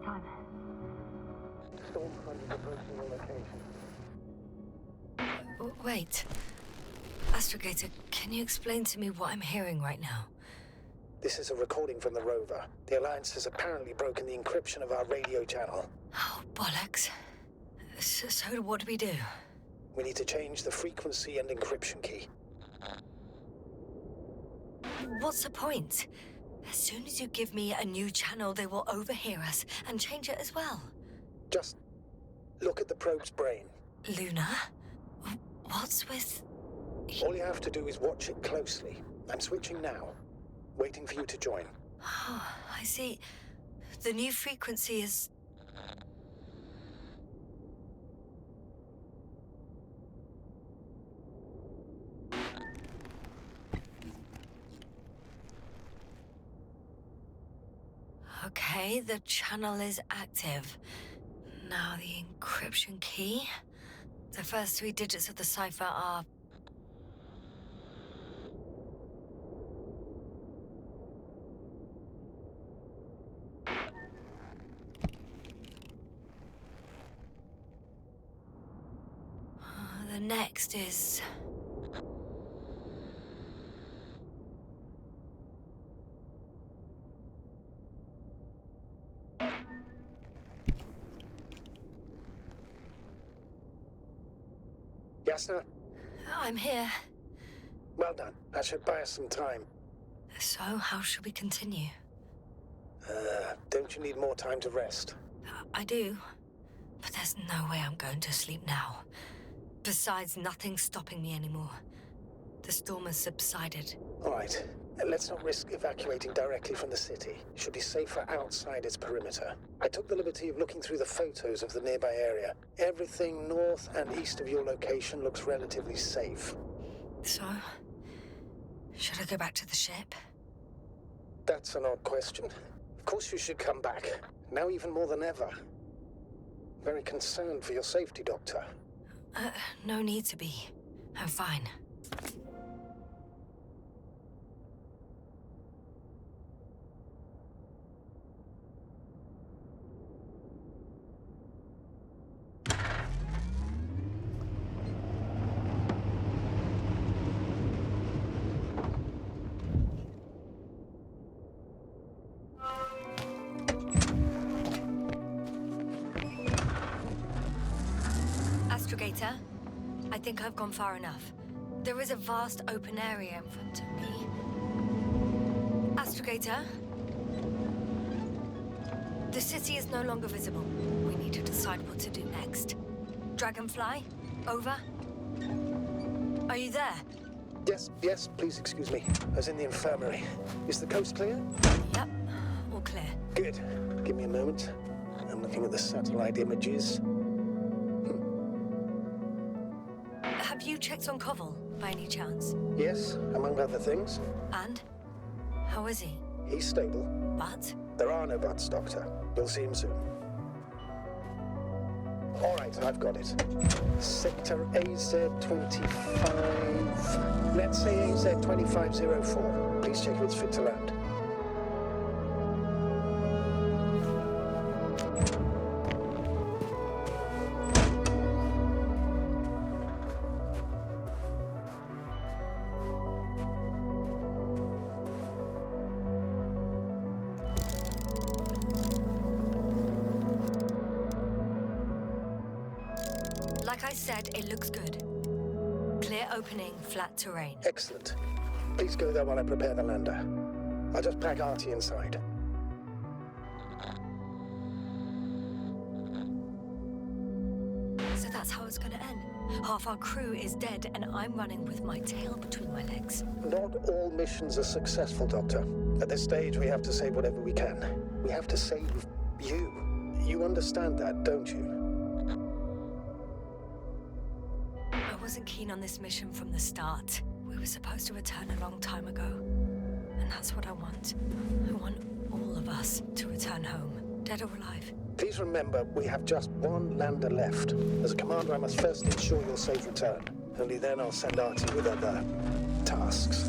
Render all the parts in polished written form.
time? Stormfront is approaching your location. Wait. Astrogator, can you explain to me what I'm hearing right now? This is a recording from the rover. The Alliance has apparently broken the encryption of our radio channel. Oh, bollocks. So what do we do? We need to change the frequency and encryption key. What's the point? As soon as you give me a new channel, they will overhear us and change it as well. Just look at the probe's brain. Luna? What's with... All you have to do is watch it closely. I'm switching now. Waiting for you to join. Oh, I see. The new frequency is... Okay, the channel is active. Now the encryption key. The first 3 digits of the cipher are... The next is... Jasna? I'm here. Well done. That should buy us some time. So, how should we continue? Don't you need more time to rest? I do. But there's no way I'm going to sleep now. Besides, nothing's stopping me anymore. The storm has subsided. All right. Let's not risk evacuating directly from the city. Should be safer outside its perimeter. I took the liberty of looking through the photos of the nearby area. Everything north and east of your location looks relatively safe. So, should I go back to the ship? That's an odd question. Of course you should come back. Now even more than ever. Very concerned for your safety, Doctor. No need to be. I'm fine. Astrogator, I think I've gone far enough. There is a vast open area in front of me. Astrogator? The city is no longer visible. We need to decide what to do next. Dragonfly? Over? Are you there? Yes, please excuse me. I was in the infirmary. Is the coast clear? Yep, all clear. Good. Give me a moment. I'm looking at the satellite images. Have you checked on Koval, by any chance? Yes, among other things. And? How is he? He's stable. But? There are no buts, Doctor. You'll see him soon. All right, I've got it. Sector AZ-25... Let's say AZ-2504. Please check if it's fit to land. Like I said, it looks good. Clear opening, flat terrain. Excellent. Please go there while I prepare the lander. I'll just pack Artie inside. So that's how it's gonna end. Half our crew is dead, and I'm running with my tail between my legs. Not all missions are successful, Doctor. At this stage, we have to save whatever we can. We have to save you. You understand that, don't you? I wasn't keen on this mission from the start. We were supposed to return a long time ago. And that's what I want. I want all of us to return home, dead or alive. Please remember, we have just one lander left. As a commander, I must first ensure your safe return. Only then I'll send Artie with other tasks.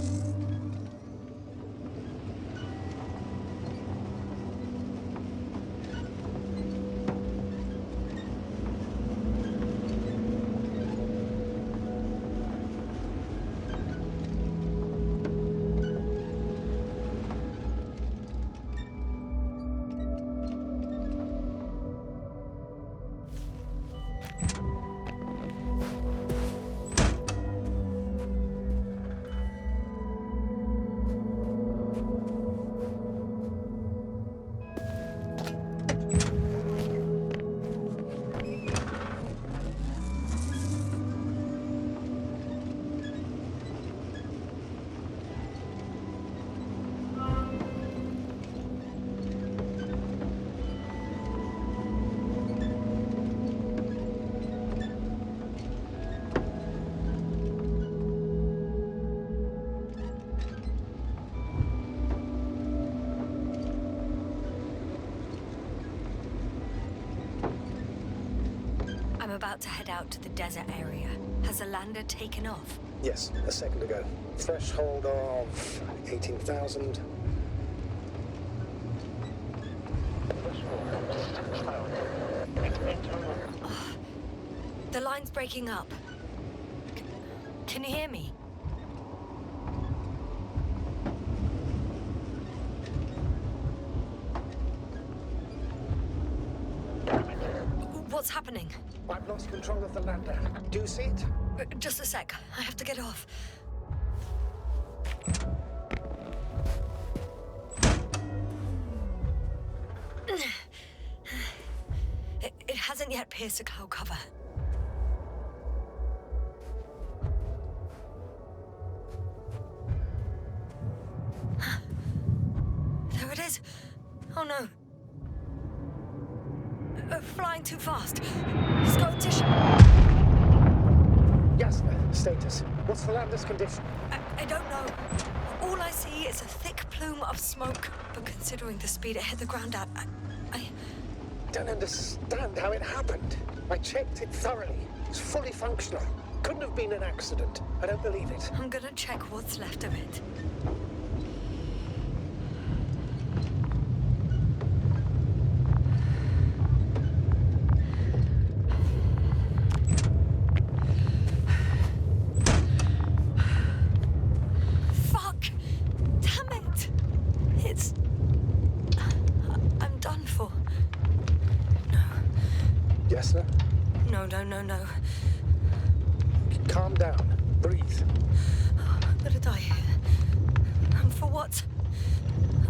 about to head out to the desert area. Has the lander taken off? Yes, a second ago. Threshold of 18,000. The line's breaking up. Can you hear me? What's happening? I've lost control of the lander. Do you see it? Just a sec. I have to get off. It hasn't yet pierced the cloud cover. There it is. Oh no. Flying too fast. It's going to Jasna, status. What's the lander's condition? I don't know. All I see is a thick plume of smoke. But considering the speed it hit the ground at, I don't understand how it happened. I checked it thoroughly. It's fully functional. Couldn't have been an accident. I don't believe it. I'm gonna check what's left of it. No. Calm down. Breathe. I'm gonna die here. And for what?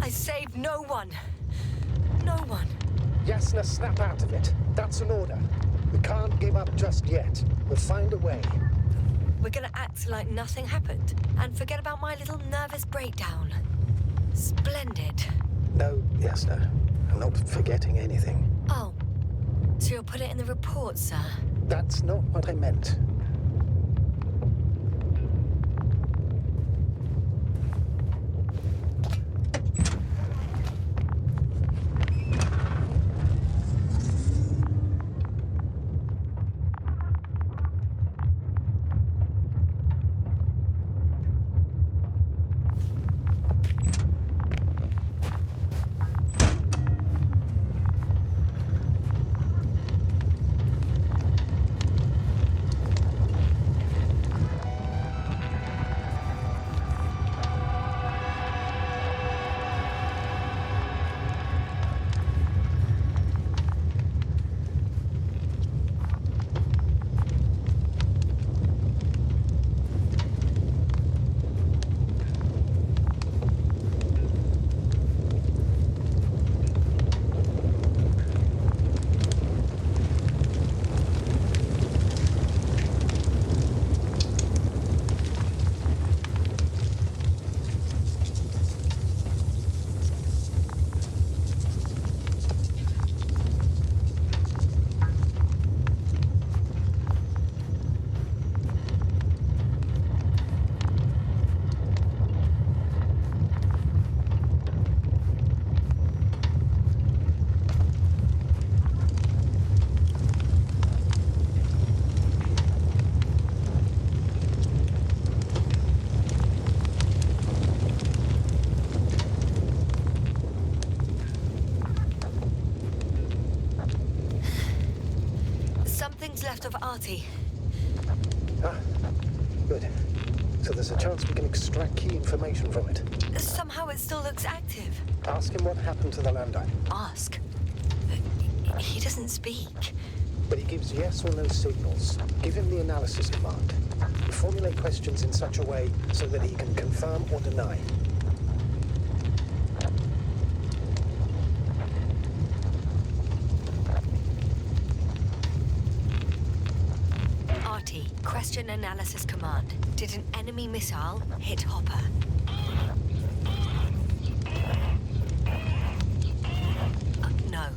I saved no one. No one. Jasna, snap out of it. That's an order. We can't give up just yet. We'll find a way. We're gonna act like nothing happened and forget about my little nervous breakdown. Splendid. No, Jasna. I'm not forgetting anything. Oh. So you'll put it in the report, sir? That's not what I meant. Left of Artie. Ah, good. So there's a chance we can extract key information from it. Somehow it still looks active. Ask him what happened to the lander. Ask? He doesn't speak. But he gives yes or no signals. Give him the analysis command. Formulate questions in such a way so that he can confirm or deny. Question analysis command. Did an enemy missile hit Hopper? No.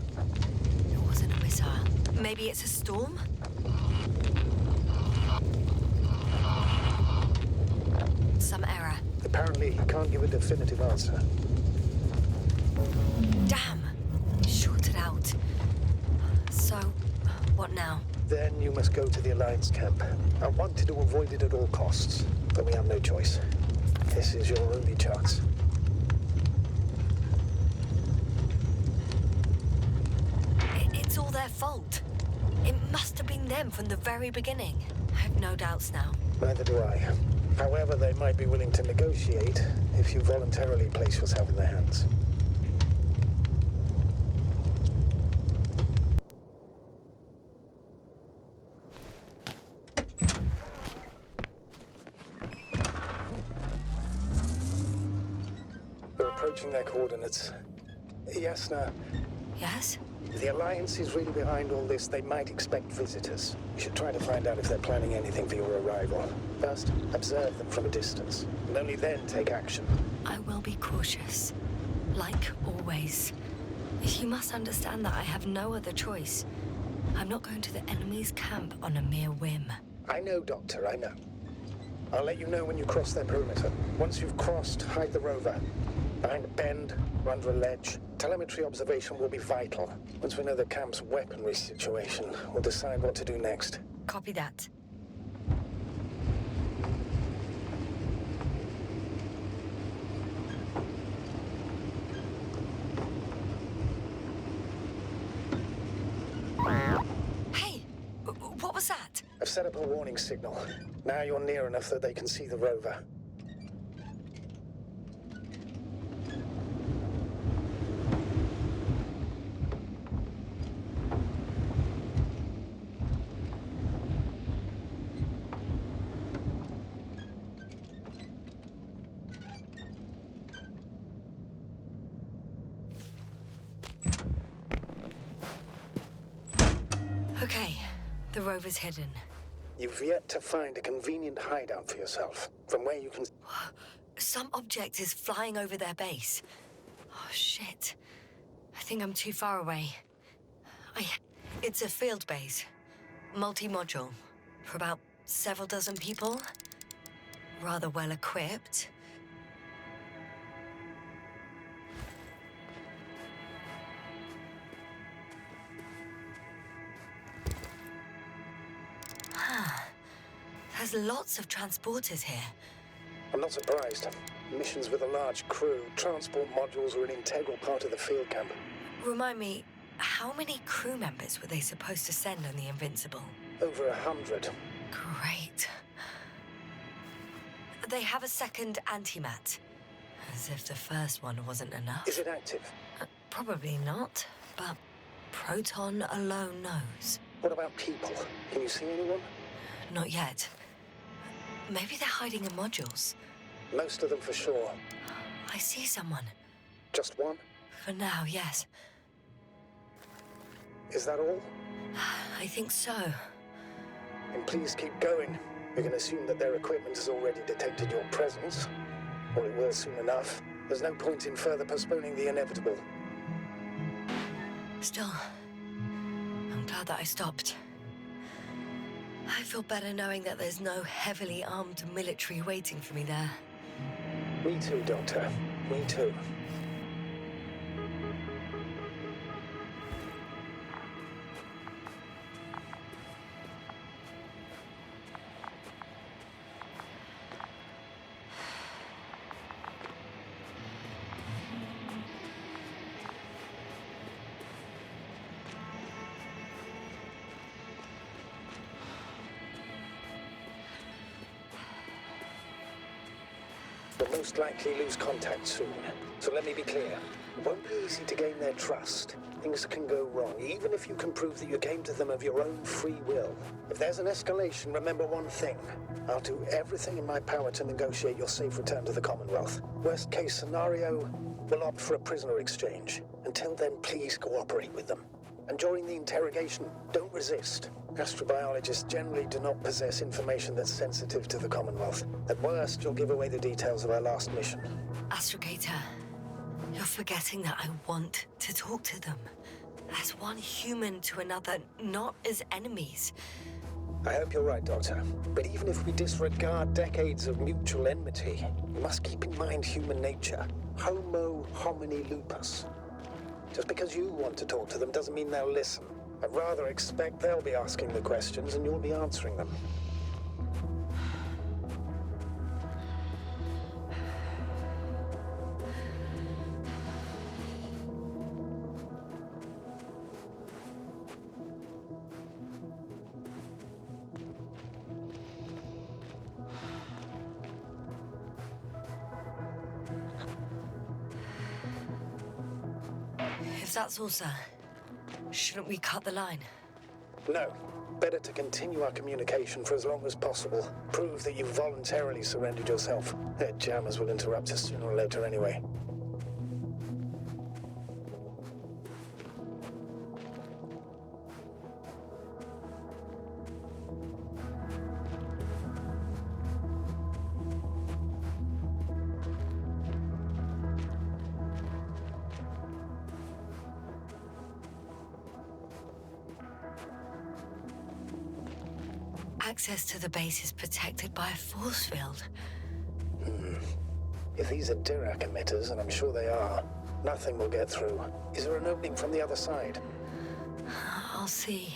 It wasn't a missile. Maybe it's a storm? Some error. Apparently, he can't give a definitive answer. Damn. Shorted out. So, what now? Then you must go to the Alliance camp. I wanted to avoid it at all costs, but we have no choice. This is your only chance. It's all their fault. It must have been them from the very beginning. I have no doubts now. Neither do I. However, they might be willing to negotiate if you voluntarily place yourself in their hands. We're approaching their coordinates. Jasna, Yes? the Alliance is really behind all this. They might expect visitors. We should try to find out if they're planning anything for your arrival. First, observe them from a distance, and only then take action. I will be cautious. Like always. You must understand that I have no other choice. I'm not going to the enemy's camp on a mere whim. I know, Doctor, I know. I'll let you know when you cross their perimeter. Once you've crossed, hide the rover. Behind a bend, or under a ledge. Telemetry observation will be vital. Once we know the camp's weaponry situation, we'll decide what to do next. Copy that. Hey! What was that? I've set up a warning signal. Now you're near enough that they can see the rover. Okay, the rover's hidden. You've yet to find a convenient hideout for yourself, from where you can... Some object is flying over their base. Oh, shit. I think I'm too far away. It's a field base. Multi-module. For about several dozen people. Rather well equipped. There's lots of transporters here. I'm not surprised. Missions with a large crew, transport modules are an integral part of the field camp. Remind me, how many crew members were they supposed to send on the Invincible? Over 100. Great. They have a second antimat. As if the first one wasn't enough. Is it active? Probably not, but Proton alone knows. What about people? Can you see anyone? Not yet. Maybe they're hiding in modules. Most of them for sure. I see someone. Just one? For now, yes. Is that all? I think so. Then please keep going. We can assume that their equipment has already detected your presence. Or it will soon enough. There's no point in further postponing the inevitable. Still, I'm glad that I stopped. I feel better knowing that there's no heavily armed military waiting for me there. Me too, Doctor. Me too. We'll most likely lose contact soon. So let me be clear. It won't be easy to gain their trust. Things can go wrong, even if you can prove that you came to them of your own free will. If there's an escalation, remember one thing. I'll do everything in my power to negotiate your safe return to the Commonwealth. Worst case scenario, we'll opt for a prisoner exchange. Until then, please cooperate with them. And during the interrogation, don't resist. Astrobiologists generally do not possess information that's sensitive to the Commonwealth. At worst, you'll give away the details of our last mission. Astrogator, you're forgetting that I want to talk to them. As one human to another, not as enemies. I hope you're right, Doctor. But even if we disregard decades of mutual enmity, we must keep in mind human nature. Homo homini lupus. Just because you want to talk to them doesn't mean they'll listen. I'd rather expect they'll be asking the questions and you'll be answering them. If that's all, sir, shouldn't we cut the line? No. Better to continue our communication for as long as possible. Prove that you voluntarily surrendered yourself. Their jammers will interrupt us sooner or later anyway. Access to the base is protected by a force field. If these are Dirac emitters, and I'm sure they are, nothing will get through. Is there an opening from the other side? I'll see.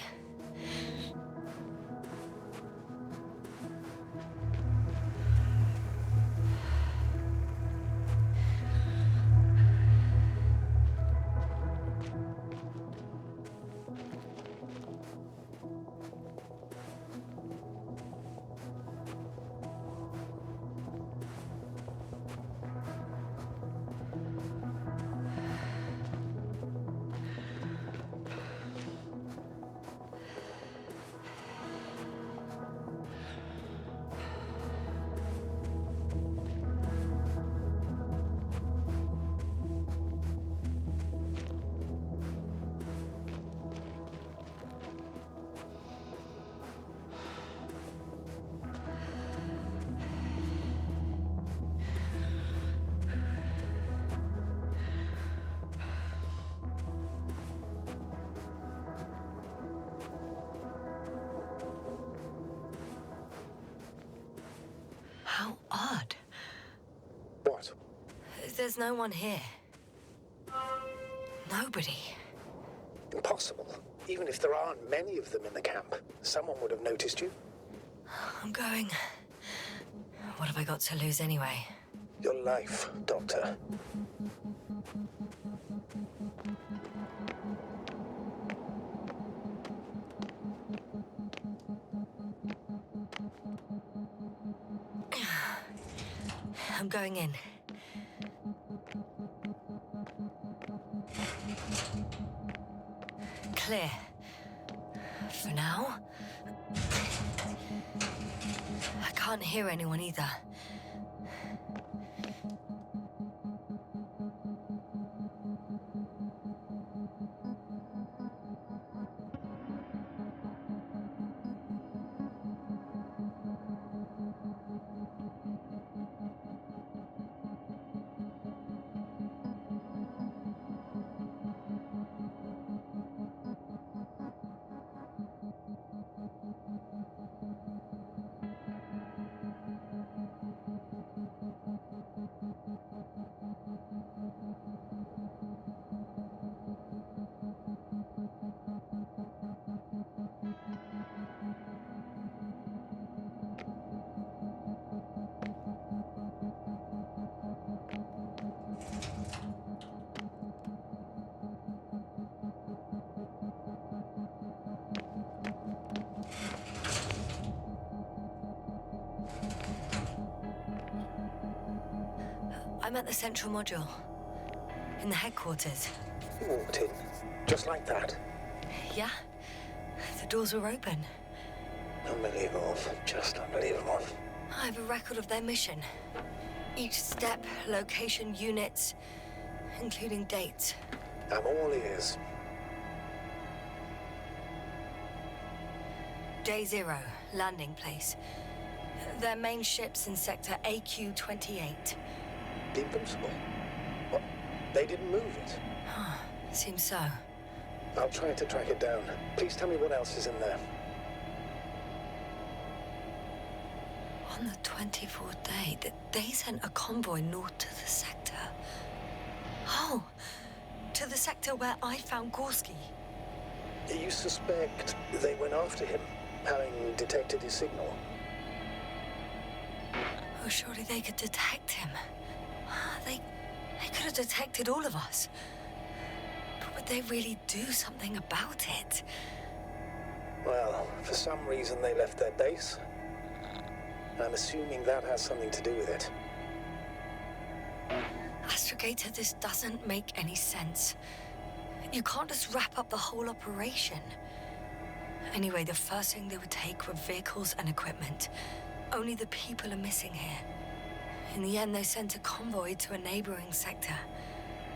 How odd. What? There's no one here. Nobody. Impossible. Even if there aren't many of them in the camp, someone would have noticed you. I'm going. What have I got to lose anyway? Your life, Doctor. I'm going in. Clear. For now. I can't hear anyone either. I'm at the central module. In the headquarters. You walked in, just like that. Yeah. The doors were open. Unbelievable. Just unbelievable. I have a record of their mission. Each step, location, units, including dates. I'm all ears. Day 0, landing place. Their main ship's in sector AQ-28. The Invincible? What? They didn't move it? Seems so. I'll try to track it down. Please tell me what else is in there. On the 24th day, they sent a convoy north to the sector. Oh, to the sector where I found Gorski. You suspect they went after him, having detected his signal? Oh, surely they could detect him. They could have detected all of us. But would they really do something about it? Well, for some reason they left their base. I'm assuming that has something to do with it. Astrogator, this doesn't make any sense. You can't just wrap up the whole operation. Anyway, the first thing they would take were vehicles and equipment. Only the people are missing here. In the end, they sent a convoy to a neighboring sector.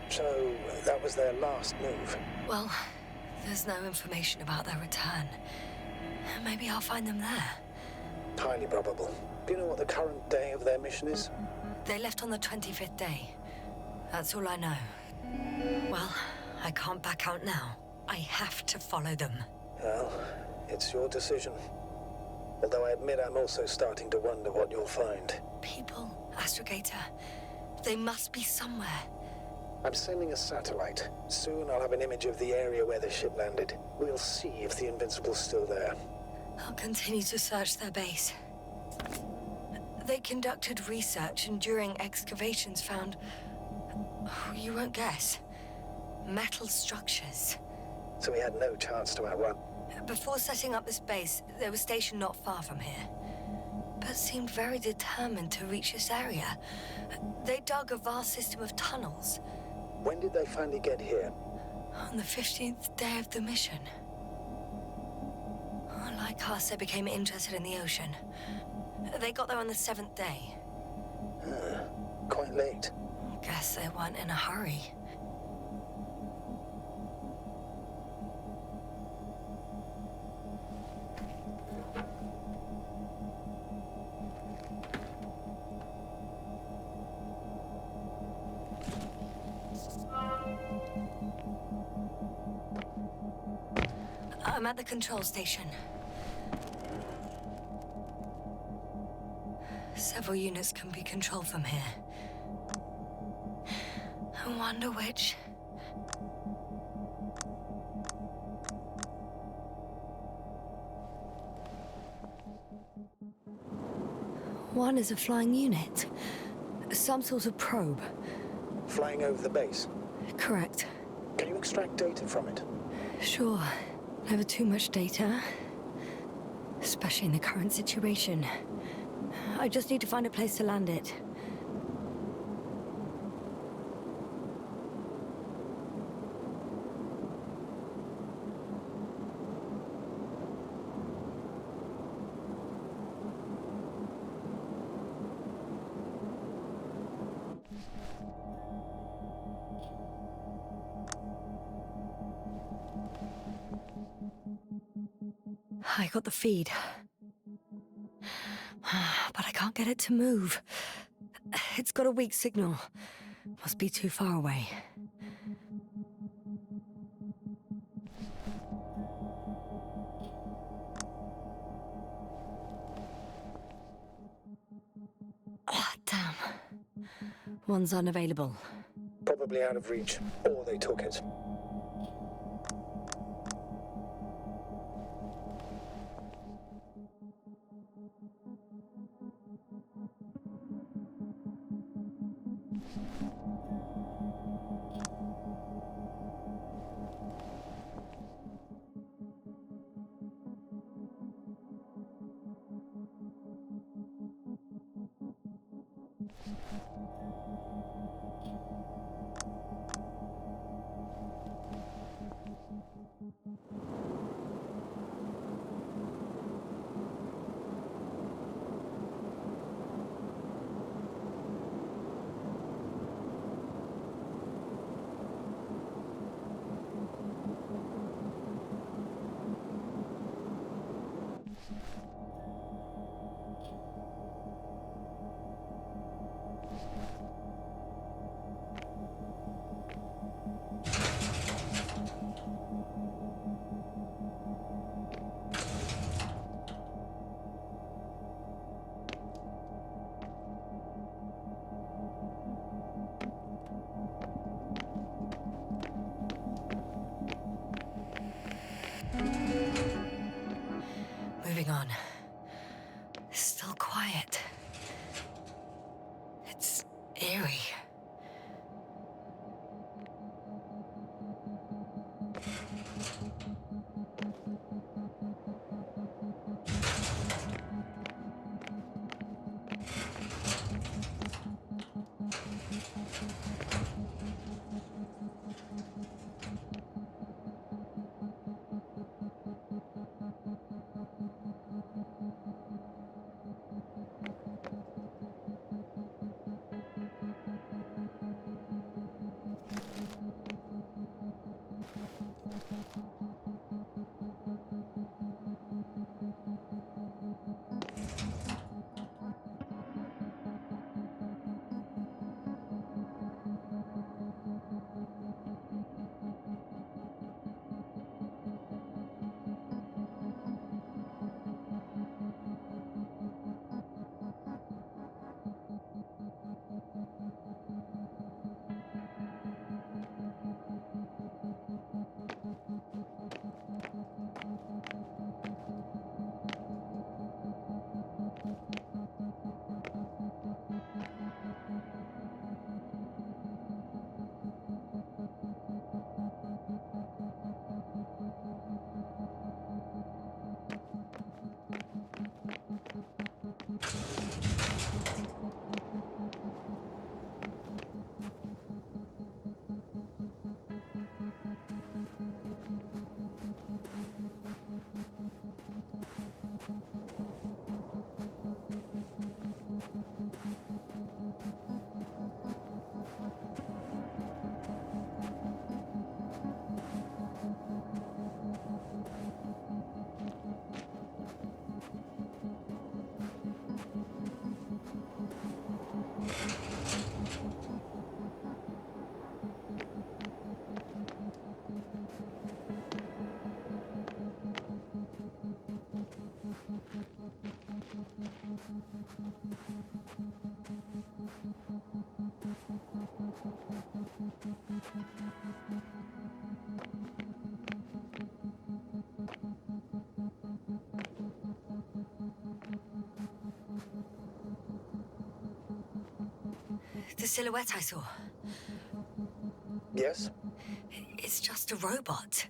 So, that was their last move? Well, there's no information about their return. Maybe I'll find them there. Highly probable. Do you know what the current day of their mission is? They left on the 25th day. That's all I know. Well, I can't back out now. I have to follow them. Well, it's your decision. Although I admit I'm also starting to wonder what you'll find. People, Astrogator. They must be somewhere. I'm sending a satellite. Soon I'll have an image of the area where the ship landed. We'll see if the Invincible's still there. I'll continue to search their base. They conducted research and during excavations found... oh, you won't guess. Metal structures. So we had no chance to outrun. Before setting up this base, they were stationed not far from here. But seemed very determined to reach this area. They dug a vast system of tunnels. When did they finally get here? On the 15th day of the mission. Like us, they became interested in the ocean. They got there on the 7th day. Quite late. Guess they weren't in a hurry. I'm at the control station. Several units can be controlled from here. I wonder which... One is a flying unit. Some sort of probe. Flying over the base? Correct. Can you extract data from it? Sure. Never too much data. Especially in the current situation. I just need to find a place to land it. I got the feed. But I can't get it to move. It's got a weak signal. Must be too far away. Ah, damn. One's unavailable. Probably out of reach, or they took it. moving on. Still quiet. It's eerie. The silhouette I saw. Yes? It's just a robot.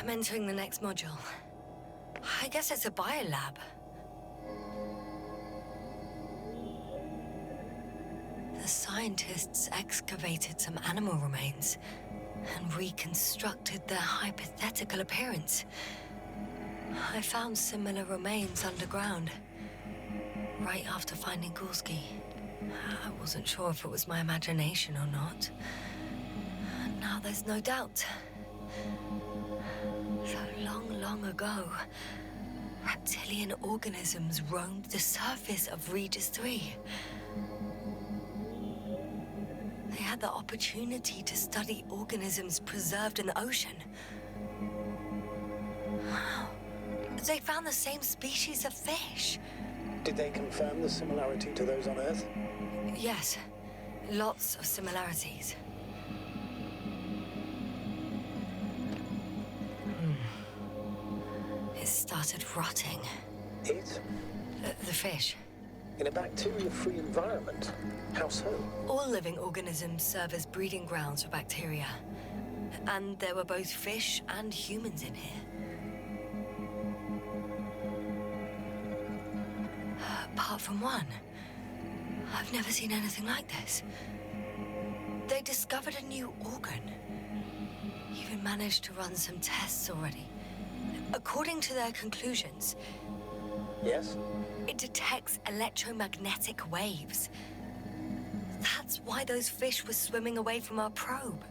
I'm entering the next module. I guess it's a biolab. The scientists excavated some animal remains and reconstructed their hypothetical appearance. I found similar remains underground, right after finding Gulski. I wasn't sure if it was my imagination or not. Now there's no doubt. So long ago, reptilian organisms roamed the surface of Regis III. They had the opportunity to study organisms preserved in the ocean. Wow. They found the same species of fish, Did they confirm the similarity to those on Earth? Yes, lots of similarities. It started rotting. It? The fish. In a bacteria-free environment? How so? All living organisms serve as breeding grounds for bacteria. And there were both fish and humans in here. Apart from one, I've never seen anything like this. They discovered a new organ. Even managed to run some tests already. According to their conclusions, Yes? it detects electromagnetic waves. That's why those fish were swimming away from our probe.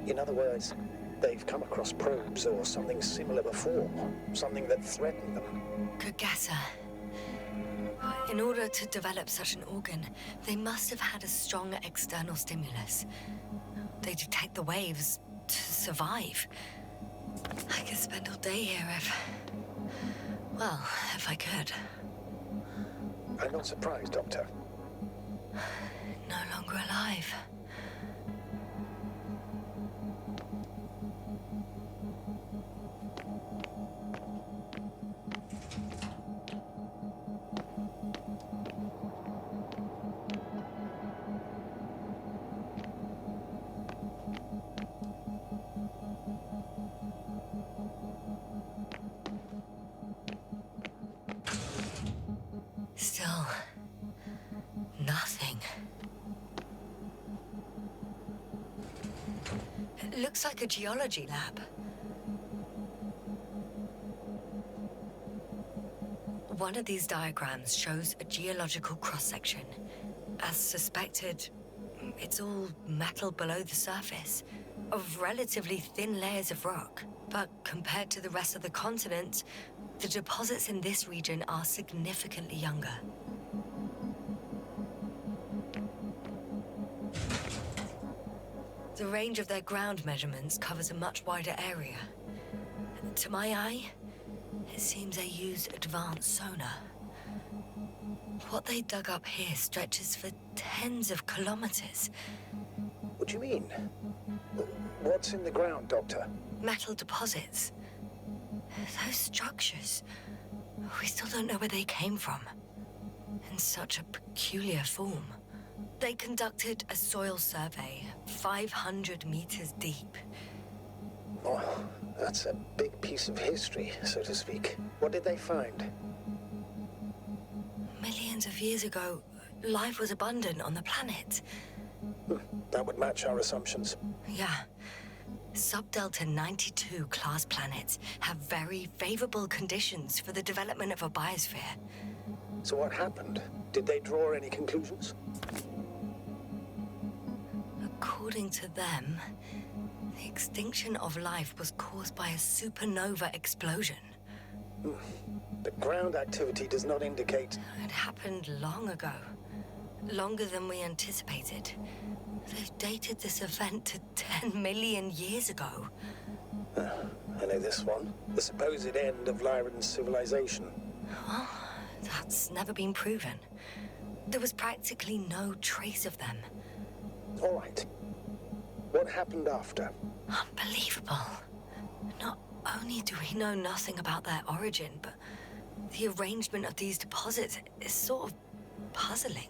In other words, they've come across probes or something similar before. Something that threatened them. Good guesser. In order to develop such an organ, they must have had a strong external stimulus. They detect the waves to survive. I could spend all day here if I could. I'm not surprised, Doctor. No longer alive. Still, nothing. It looks like a geology lab. One of these diagrams shows a geological cross-section. As suspected, it's all metal below the surface, of relatively thin layers of rock. But compared to the rest of the continent, the deposits in this region are significantly younger. The range of their ground measurements covers a much wider area. To my eye, it seems they use advanced sonar. What they dug up here stretches for tens of kilometers. What do you mean? What's in the ground, Doctor? Metal deposits. Those structures, we still don't know where they came from. In such a peculiar form. They conducted a soil survey, 500 meters deep. Oh, that's a big piece of history, so to speak. What did they find? Millions of years ago, life was abundant on the planet. That would match our assumptions. Yeah. Subdelta 92 class planets have very favorable conditions for the development of a biosphere. So what happened? Did they draw any conclusions? According to them, the extinction of life was caused by a supernova explosion. The ground activity does not indicate... It happened long ago. Longer than we anticipated. They've dated this event to 10 million years ago. I know this one. The supposed end of Lyran's civilization. Well, that's never been proven. There was practically no trace of them. All right. What happened after? Unbelievable. Not only do we know nothing about their origin, but the arrangement of these deposits is sort of puzzling.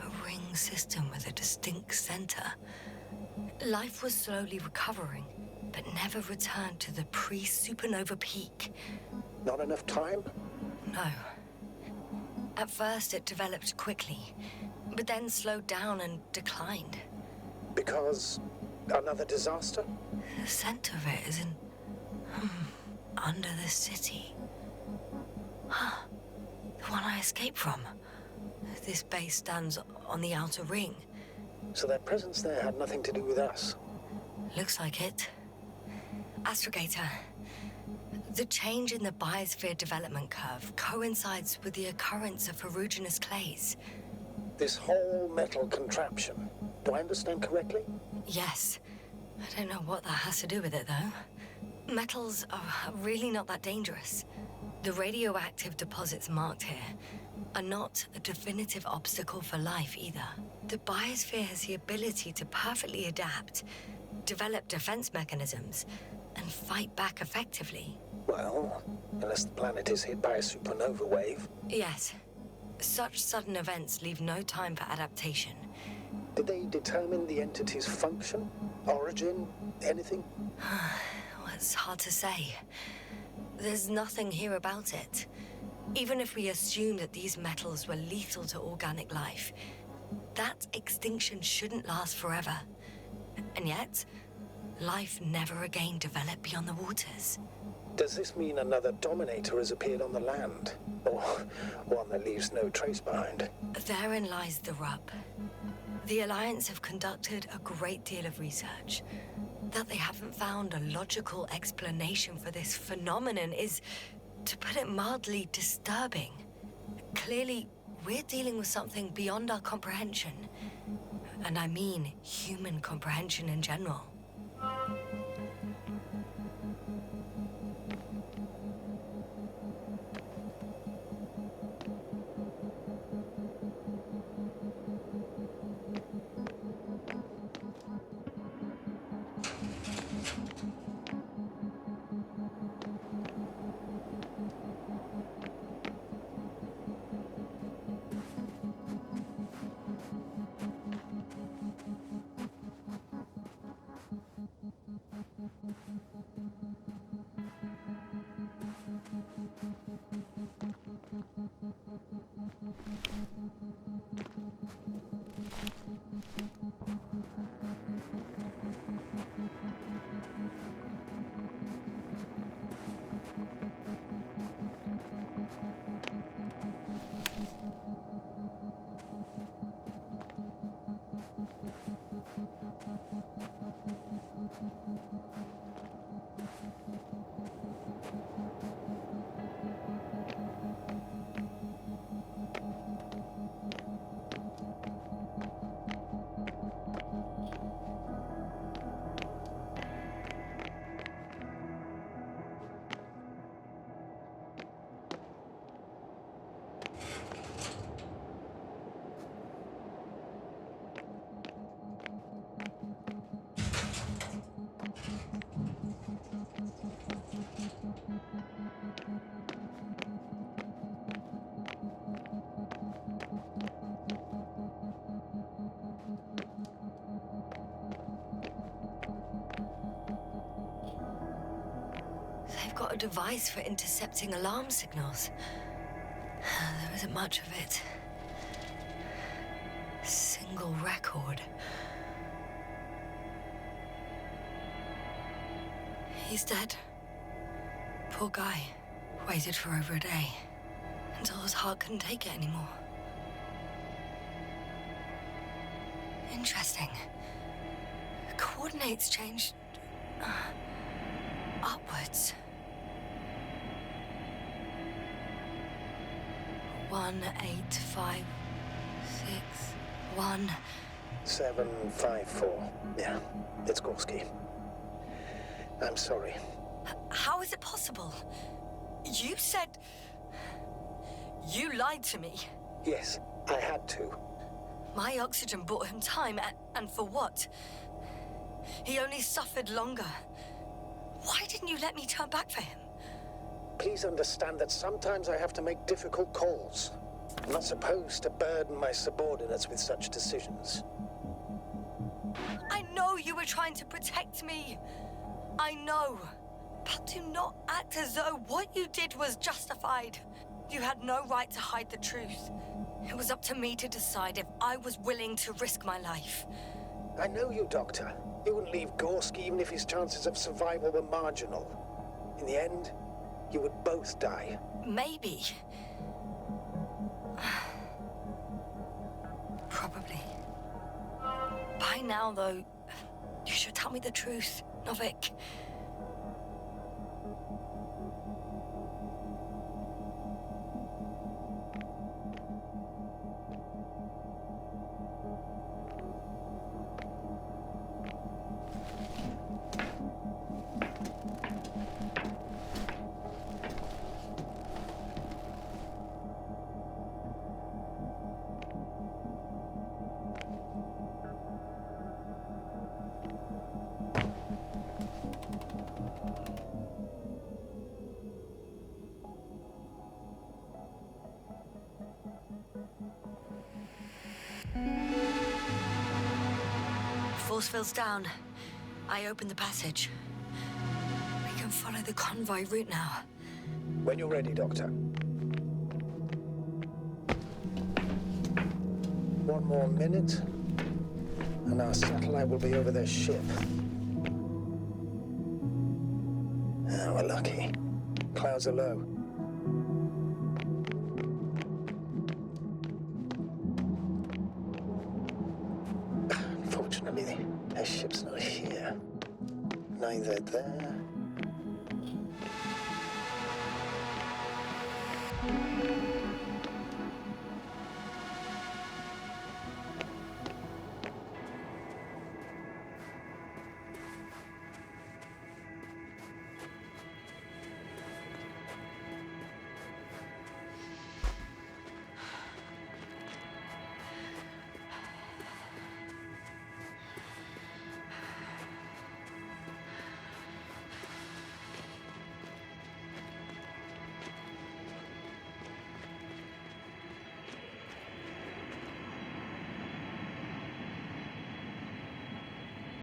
A ring system with a distinct center. Life was slowly recovering, but never returned to the pre-supernova peak. Not enough time? No. At first, it developed quickly, but then slowed down and declined. Because another disaster? The center of it is in... under the city. The one I escaped from. This base stands on the outer ring. So their presence there had nothing to do with us? Looks like it. Astrogator, the change in the biosphere development curve coincides with the occurrence of ferruginous clays. This whole metal contraption, do I understand correctly? Yes. I don't know what that has to do with it, though. Metals are really not that dangerous. The radioactive deposits marked here are not a definitive obstacle for life either. The biosphere has the ability to perfectly adapt, develop defense mechanisms, and fight back effectively. Well, unless the planet is hit by a supernova wave. Yes. Such sudden events leave no time for adaptation. Did they determine the entity's function, origin, anything? Well, it's hard to say. There's nothing here about it. Even if we assume that these metals were lethal to organic life, that extinction shouldn't last forever. And yet, life never again developed beyond the waters. Does this mean another dominator has appeared on the land? Or one that leaves no trace behind? Therein lies the rub. The Alliance have conducted a great deal of research. That they haven't found a logical explanation for this phenomenon is, to put it mildly, disturbing. Clearly, we're dealing with something beyond our comprehension. And I mean human comprehension in general. Got a device for intercepting alarm signals. There isn't much of it. Single record. He's dead. Poor guy. Waited for over a day. Until his heart couldn't take it anymore. Interesting. Coordinates changed... upwards. 1, 8, 5, 6, 1. 7, 5, 4. Yeah, it's Gorski. I'm sorry. How is it possible? You said... You lied to me. Yes, I had to. My oxygen bought him time, and for what? He only suffered longer. Why didn't you let me turn back for him? Please understand that sometimes I have to make difficult calls. I'm not supposed to burden my subordinates with such decisions. I know you were trying to protect me. I know. But do not act as though what you did was justified. You had no right to hide the truth. It was up to me to decide if I was willing to risk my life. I know you, Doctor. You wouldn't leave Gorski even if his chances of survival were marginal. In the end, you would both die. Maybe. Probably. By now, though, you should tell me the truth, Novik. force field's down. I opened the passage. We can follow the convoy route now. When you're ready, Doctor. One more minute, and our satellite will be over their ship. Ah, we're lucky. Clouds are low. Unfortunately, their ship's not here. Neither there